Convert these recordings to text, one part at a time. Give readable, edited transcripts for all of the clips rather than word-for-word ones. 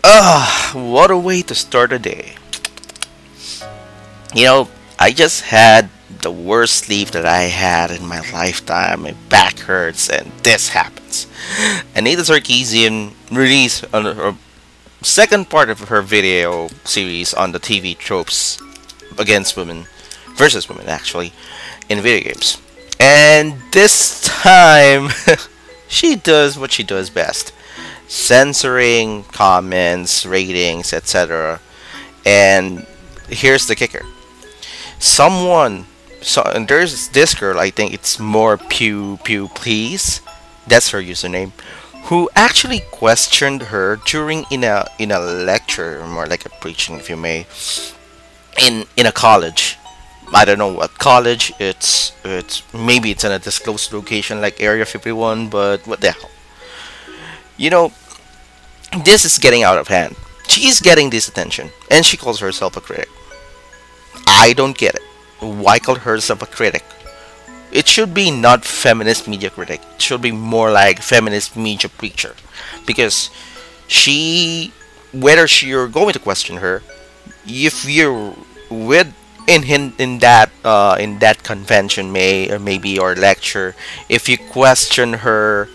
What a way to start a day. You know, I just had the worst sleep that I had in my lifetime. My back hurts, and this happens. Anita Sarkeesian released on her second part of her video series on the TV tropes against women, versus women actually, in video games. And this time, she does what she does best: censoring comments, ratings, etc. And here's the kicker. And there's this girl, I think it's more Pew Pew Please, that's her username, who actually questioned her during in a lecture, more like a preaching if you may, in a college. I don't know what college. It's maybe it's in a disclosed location like Area 51, but what the hell. You know, this is getting out of hand. She's getting this attention, and she calls herself a critic. I don't get it. Why call herself a critic? It should be not feminist media critic. It should be more like feminist media preacher. Because you're going to question her, if you're with in that convention maybe or lecture, if you question her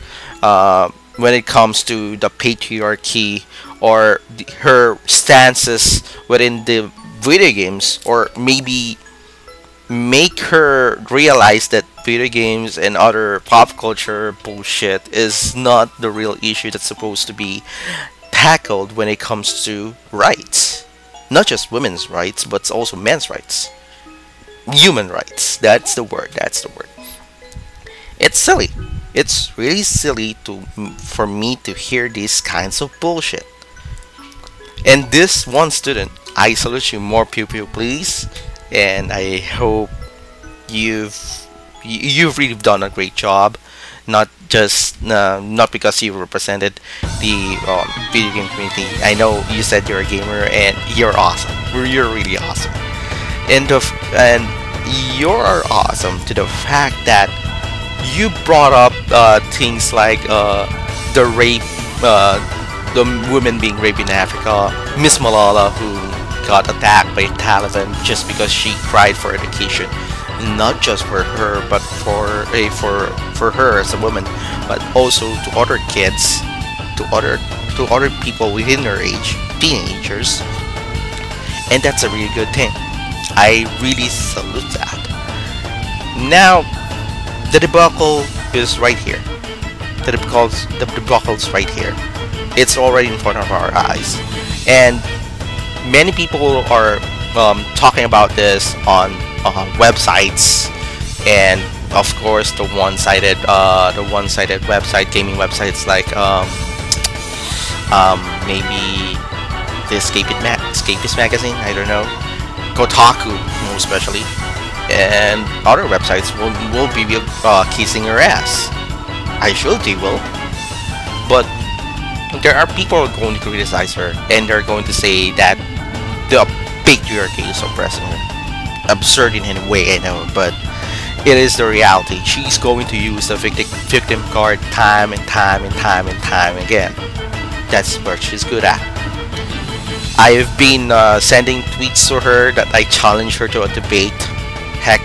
when it comes to the patriarchy or her stances within the video games, or maybe make her realize that video games and other pop culture bullshit is not the real issue that's supposed to be tackled when it comes to rights. Not just women's rights, but also men's rights. Human rights. That's the word. It's silly. It's really silly for me to hear these kinds of bullshit. And this one student, I salute you, more Pew Pew Please, and I hope you've really done a great job. Not because you represented the video game community. I know you said you're a gamer and you're awesome. You're really awesome, and you're awesome to the fact that you brought up things like the rape, the women being raped in Africa, Miss Malala who got attacked by Taliban just because she cried for education. Not just for her, but for her as a woman, but also to other kids, to other people within her age, teenagers, and that's a really good thing. I really salute that. Now, the debacle is right here. The debacle's right here. It's already in front of our eyes, and many people are talking about this on websites, and of course the one-sided website, gaming websites like maybe the Escapist magazine, I don't know, Kotaku most especially, and other websites will be kissing her ass. I sure they will, but there are people who are going to criticize her, and they're going to say that the patriarchy is oppressing her. Absurd in any way, I know, but it is the reality. She's going to use the victim card time and time again. That's what she's good at. I've been sending tweets to her that I challenge her to a debate. Heck,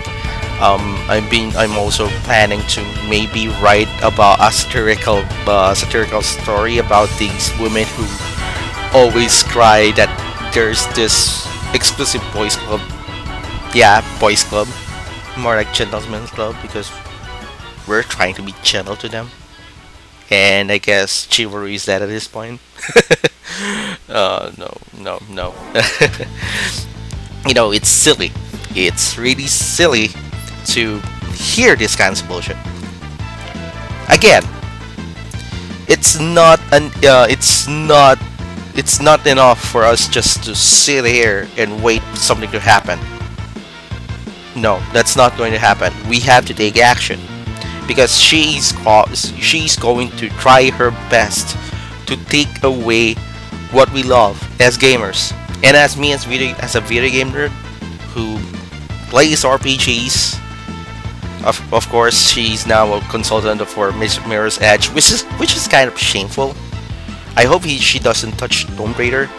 I'm also planning to maybe write about a satirical story about these women who always cry that there's this exclusive boys club. Yeah, boys club. More like gentlemen's club, because we're trying to be gentle to them. And I guess chivalry is that at this point. No. You know, it's silly. It's really silly to hear this kind of bullshit. Again, it's not enough for us just to sit here and wait for something to happen. No, that's not going to happen. We have to take action, because she's going to try her best to take away what we love as gamers. And as me, as a video game nerd who plays RPGs, of course, she's now a consultant for Mirror's Edge, which is kind of shameful. I hope she doesn't touch Tomb Raider.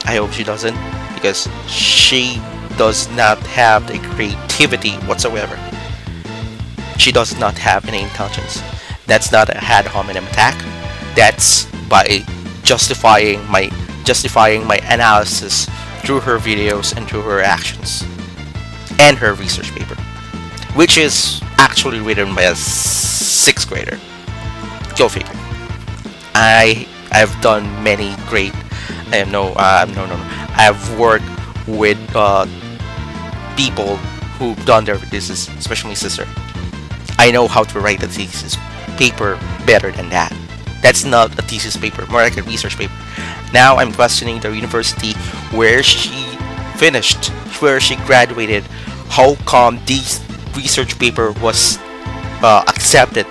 I hope she doesn't, because she does not have the creativity whatsoever. She does not have any intelligence. That's not a ad hominem attack. That's by justifying my analysis through her videos and through her actions and her research paper, which is actually written by a 6th grader. Go figure. I've done many great. I have no no. I've worked with people who've done their thesis, especially my sister. I know how to write a thesis paper better than that. That's not a thesis paper, more like a research paper. Now I'm questioning the university where she finished, where she graduated. How come this research paper was accepted?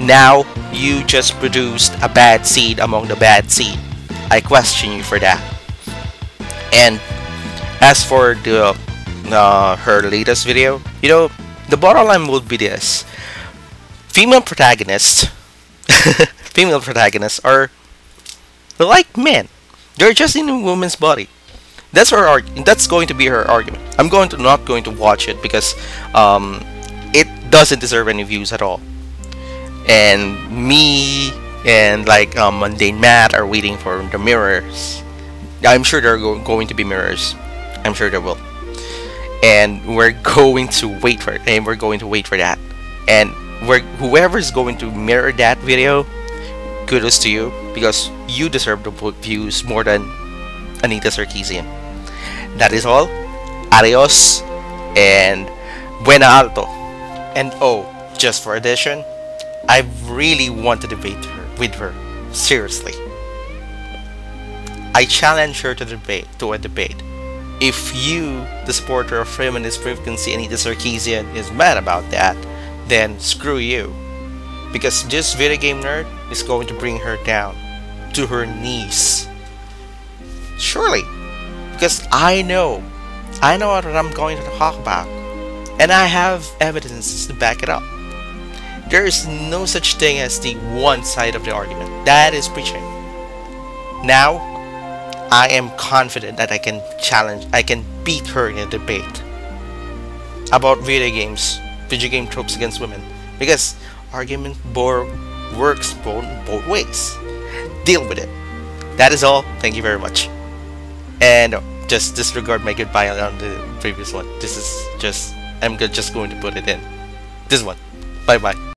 Now you just produced a bad seed among the bad seed. I question you for that. And as for the her latest video, the bottom line would be this: female protagonists, female protagonists are like men. They're just in a woman's body. That's her that's going to be her argument. I'm not going to watch it because it doesn't deserve any views at all. And me and like mundane Matt are waiting for the mirrors. I'm sure there are going to be mirrors. I'm sure there will. And we're going to wait for it. And we're going to wait for that. And whoever's going to mirror that video, kudos to you, because you deserve the views more than Anita Sarkeesian. That is all. Adios and buena alto. And oh, just for addition, I really want to debate with her. Seriously. I challenge her to a debate. If you, the supporter of feminist frequency, Anita Sarkeesian, is mad about that, then screw you. Because this video game nerd is going to bring her down to her knees. Surely. Because I know what I'm going to talk about. And I have evidences to back it up. There is no such thing as the one side of the argument. That is preaching. Now, I am confident that I can beat her in a debate about video game tropes against women. Because argument works both ways. Deal with it. That is all. Thank you very much. And just disregard my goodbye on the previous one. This is just, I'm just going to put it in. This one. Bye bye.